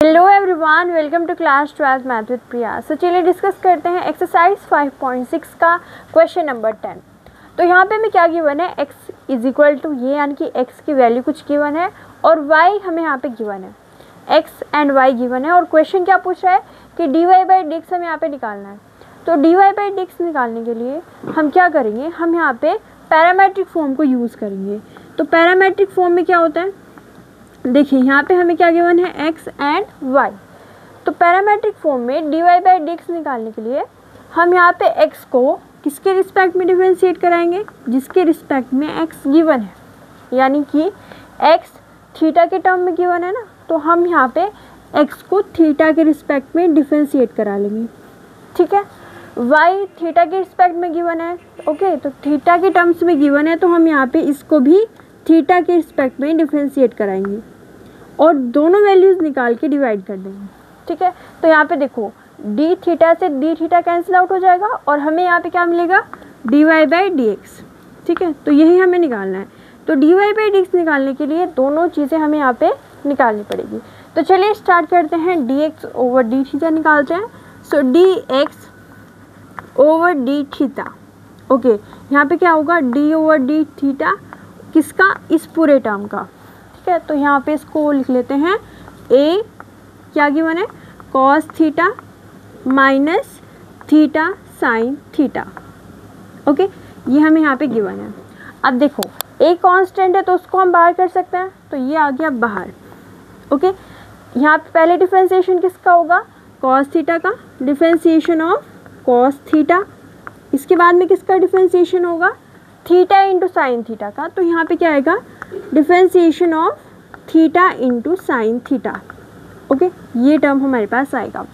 Hello everyone, welcome to class 12 math with Priya. So चलिए discuss करते हैं एक्सरसाइज 5.6 का क्वेश्चन नंबर 10। तो यहाँ पे हमें क्या गिवन है, x इज इक्वल टू ये, यानी कि x की वैल्यू कुछ गिवन है और y हमें यहाँ पे गिवन है, x एंड y गिवन है। और क्वेश्चन क्या पूछ रहा है कि dy बाई डिक्स हमें यहाँ पे निकालना है। तो dy बाई डिक्स निकालने के लिए हम क्या करेंगे, हम यहाँ पे पैरामेट्रिक फॉर्म को यूज़ करेंगे। तो पैरामेट्रिक फॉर्म में क्या होता है, देखिए यहाँ पे हमें क्या गिवन है, x एंड y। तो पैरामेट्रिक फॉर्म में dy बाई डिक्स निकालने के लिए हम यहाँ पे x को किसके रिस्पेक्ट में डिफरेंशिएट कराएंगे, जिसके रिस्पेक्ट में x गिवन है, यानी कि x थीटा के टर्म में गिवन है ना, तो हम यहाँ पे x को थीटा के रिस्पेक्ट में डिफरेंशिएट करा लेंगे। ठीक है, y थीटा के रिस्पेक्ट में गिवन है, ओके, तो थीटा के टर्म्स में गिवन है, तो हम यहाँ पे इसको भी थीटा के रिस्पेक्ट में डिफरेंशिएट कराएंगे और दोनों वैल्यूज़ निकाल के डिवाइड कर देंगे। ठीक है, तो यहाँ पे देखो डी थीटा से डी थीटा कैंसिल आउट हो जाएगा और हमें यहाँ पे क्या मिलेगा, d y by d x. ठीक है, तो यही हमें निकालना है। तो d y by d x निकालने के लिए दोनों चीज़ें हमें यहाँ पे निकालनी पड़ेगी। तो चलिए स्टार्ट करते हैं, d x over d theta निकालते हैं। So d x over d theta, okay, यहाँ पे क्या होगा, डी ओवर डी थीटा, किसका, इस पूरे टर्म का। ठीक है, तो यहाँ पे इसको लिख लेते हैं, ए क्या गिवन है, cos theta minus theta sine theta. Okay, ये हमें यहाँ पे गिवन है। अब देखो ए कांस्टेंट है तो उसको हम बाहर कर सकते हैं, तो ये आ गया बाहर। ओके, यहाँ पे पहले डिफरेंशिएशन किसका होगा, कॉस थीटा का, डिफरेंशिएशन ऑफ कॉस थीटा। इसके बाद में किसका डिफरेंशिएशन होगा, थीटा इंटू साइन थीटा का। तो यहाँ पे क्या आएगा, differentiation of theta into sine theta. Okay, ये टर्म हमारे पास आएगा।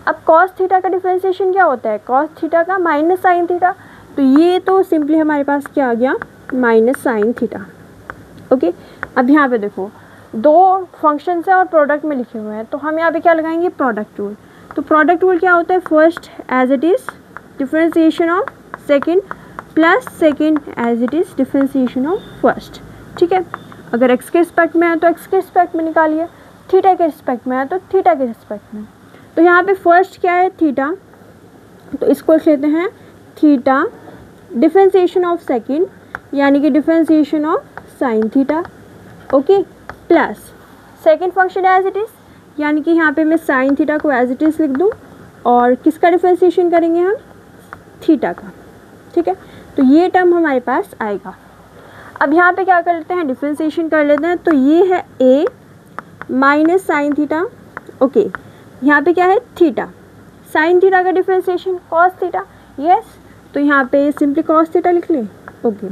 अब कॉस थीटा का डिफरेंशिएशन क्या होता है, कॉस थीटा का माइनस साइन थीटा, तो ये तो सिंपली हमारे पास क्या आ गया, माइनस साइन थीटा। ओके, अब यहाँ पे देखो दो फंक्शंस हैं और प्रोडक्ट में लिखे हुए हैं, तो हम यहाँ पे क्या लगाएंगे, प्रोडक्ट रूल। तो प्रोडक्ट रूल क्या होता है, first as it is differentiation of second plus second as it is differentiation of first. ठीक है, अगर x के रिस्पेक्ट में है तो x के रिस्पेक्ट में निकालिए, थीटा के रिस्पेक्ट में है तो थीटा के रिस्पेक्ट में। तो यहाँ पे फर्स्ट क्या है, थीटा, तो इसको लिख लेते हैं थीटा डिफरेंशिएशन ऑफ सेकेंड, यानी कि differentiation of sine theta. Okay, plus second function as it is, यानी कि यहाँ पे मैं साइन थीटा को एज इट इज़ लिख दूँ और किसका डिफरेंशिएशन करेंगे हम, थीटा का। ठीक है, तो ये टर्म हमारे पास आएगा। अब यहाँ पे क्या कर लेते हैं, डिफरेंशिएशन कर लेते हैं। तो ये है a minus sine theta. Okay, यहाँ पे क्या है, थीटा, साइन थीटा का डिफरेंशिएशन कॉस थीटा, यस, तो यहाँ पे सिंपली कॉस थीटा लिख लें। ओके,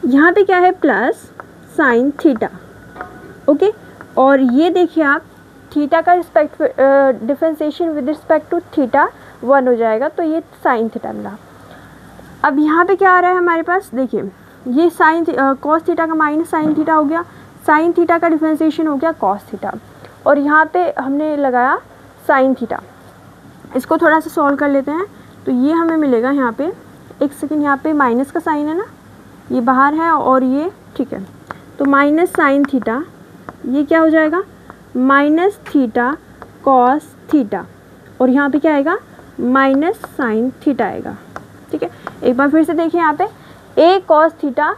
यहाँ पे क्या है, प्लस साइन थीटा। ओके, और ये देखिए आप, थीटा का respect differentiation with respect to theta 1 हो जाएगा, तो ये साइन थीटा मिला। अब यहाँ पे क्या आ रहा है हमारे पास, देखिए ये साइन कॉस थीटा का माइनस साइन थीटा हो गया, साइन थीटा का डिफरेंशिएशन हो गया कॉस थीटा, और यहाँ पे हमने लगाया साइन थीटा। इसको थोड़ा सा सॉल्व कर लेते हैं। तो ये हमें मिलेगा यहाँ पे, एक सेकेंड, यहाँ पे माइनस का साइन है ना, ये बाहर है और ये, ठीक है, तो माइनस साइन थीटा, ये क्या हो जाएगा, माइनस थीटा कॉस थीटा, और यहाँ पे क्या आएगा, माइनस साइन थीटा आएगा। ठीक है, एक बार फिर से देखिए, यहाँ पे a cos theta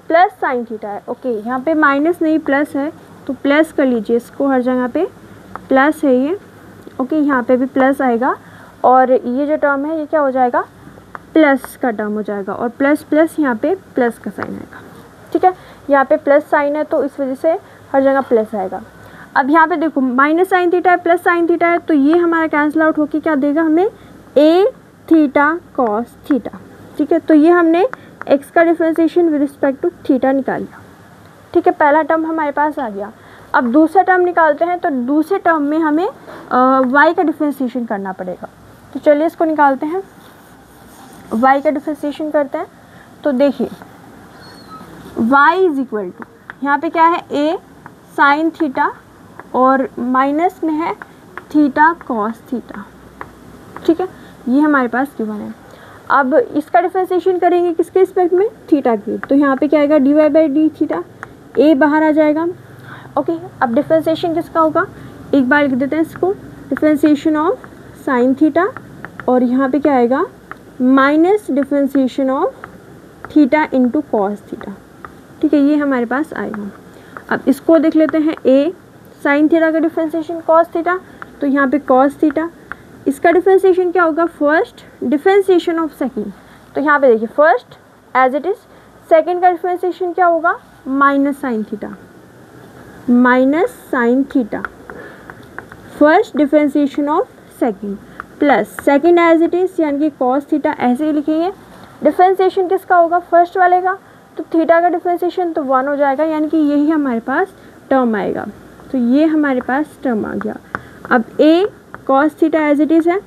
plus sine theta है। ओके, यहाँ पे माइनस नहीं प्लस है, तो प्लस कर लीजिए इसको, हर जगह पे प्लस है ये। ओके, यहाँ पे भी प्लस आएगा और ये जो टर्म है ये क्या हो जाएगा, प्लस का टर्म हो जाएगा, और प्लस प्लस यहाँ पे प्लस का साइन आएगा। ठीक है, यहाँ पे प्लस साइन है तो इस वजह से हर जगह प्लस आएगा। अब यहाँ पे देखो माइनस साइन थीटा है प्लस साइन थीटा है, तो ये हमारा कैंसिल आउट होके क्या देगा हमें, a थीटा कॉस थीटा। ठीक है, तो ये हमने x का differentiation with respect to theta निकाल लिया। ठीक है, पहला टर्म हमारे पास आ गया। अब दूसरा टर्म निकालते हैं, तो दूसरे टर्म में हमें y का डिफरेंशिएशन करना पड़ेगा। तो चलिए इसको निकालते हैं, y का डिफरेंशिएशन करते हैं। तो देखिए y इज इक्वल टू, यहाँ पे क्या है, a साइन थीटा और माइनस में है थीटा कॉस थीटा। ठीक है, ये हमारे पास गिवन है। अब इसका डिफरेंशिएशन करेंगे किसके रिस्पेक्ट में, थीटा की, तो यहाँ पे क्या आएगा, d y by d theta, a बाहर आ जाएगा। ओके, अब डिफरेंशिएशन किसका होगा, एक बार लिख देते हैं इसको, डिफरेंशिएशन ऑफ साइन थीटा, और यहाँ पे क्या आएगा minus differentiation of theta into cos theta. ठीक है, ये हमारे पास आएगा। अब इसको देख लेते हैं, ए साइन थीटा का डिफरेंशिएशन कॉस थीटा, तो यहाँ पे कॉस थीटा, इसका डिफरेंशिएशन क्या होगा फर्स्ट, डिफरेंशिएशन ऑफ सेकंड, तो यहाँ पे देखिए first as it is, second का डिफरेंशिएशन क्या होगा minus sine theta, minus sine theta, first differentiation of second plus second as it is यानी कि कॉस थीटा, ऐसे ही लिखेंगे। डिफरेंशिएशन किसका होगा फर्स्ट वाले का, तो थीटा का डिफरेंशिएशन तो 1 हो जाएगा, यानी कि यही हमारे पास टर्म आएगा। तो ये हमारे पास टर्म आ गया। अब a cos theta as it is है,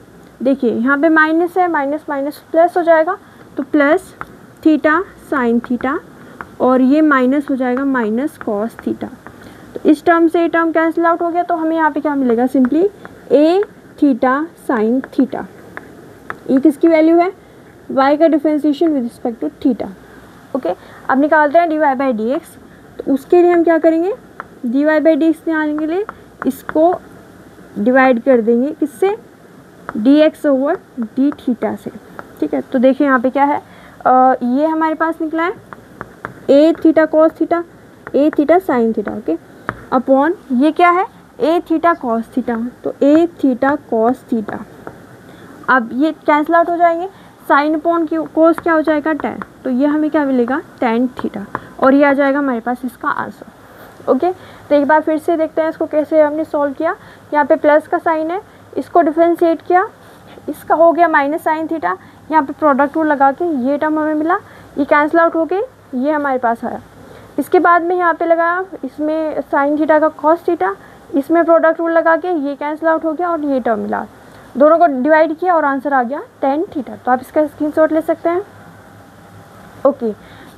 देखिए यहाँ पे माइनस है, माइनस माइनस प्लस हो जाएगा, तो प्लस थीटा साइन थीटा, और ये माइनस हो जाएगा माइनस कॉस थीटा। तो इस टर्म से ये टर्म कैंसिल आउट हो गया, तो हमें यहाँ पे क्या मिलेगा simply a theta sine theta. ये किसकी वैल्यू है, y का differentiation with respect to theta. Okay, अब निकालते हैं dy बाई डी एक्स। तो उसके लिए हम क्या करेंगे, dy बाई डी एक्स निकालने के लिए इसको डिवाइड कर देंगे किससे, dx ओवर डी थीटा से। ठीक है, तो देखिए यहाँ पे क्या है, ये हमारे पास निकला है a theta cos theta, a theta sine theta, okay, upon ये क्या है ए थीटा कॉस थीटा, तो ए थीटा कॉस थीटा। अब ये कैंसिल आउट हो जाएंगे, साइन अपॉन कोस क्या हो जाएगा टैन, तो ये हमें क्या मिलेगा टैन थीटा, और ये आ जाएगा हमारे पास इसका आंसर। ओके, तो एक बार फिर से देखते हैं इसको कैसे हमने सॉल्व किया। यहाँ पे प्लस का साइन है, इसको डिफरेंशिएट किया, इसका हो गया माइनस साइन थीटा, यहाँ पे प्रोडक्ट रूल लगा के ये टर्म हमें मिला, ये कैंसिल आउट हो गई, ये हमारे पास आया। इसके बाद में यहाँ पे लगाया, इसमें साइन थीटा का कॉस थीटा, इसमें प्रोडक्ट रूल लगा के ये कैंसिल आउट हो गया और ये टर्म मिला, दोनों को डिवाइड किया और आंसर आ गया tan थीटा। तो आप इसका स्क्रीनशॉट ले सकते हैं। ओके,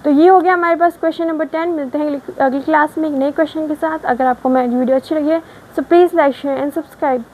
तो ये हो गया हमारे पास क्वेश्चन नंबर 10। मिलते हैं अगली क्लास में एक नए क्वेश्चन के साथ। अगर आपको मेरी वीडियो अच्छी लगी है तो please like share and subscribe.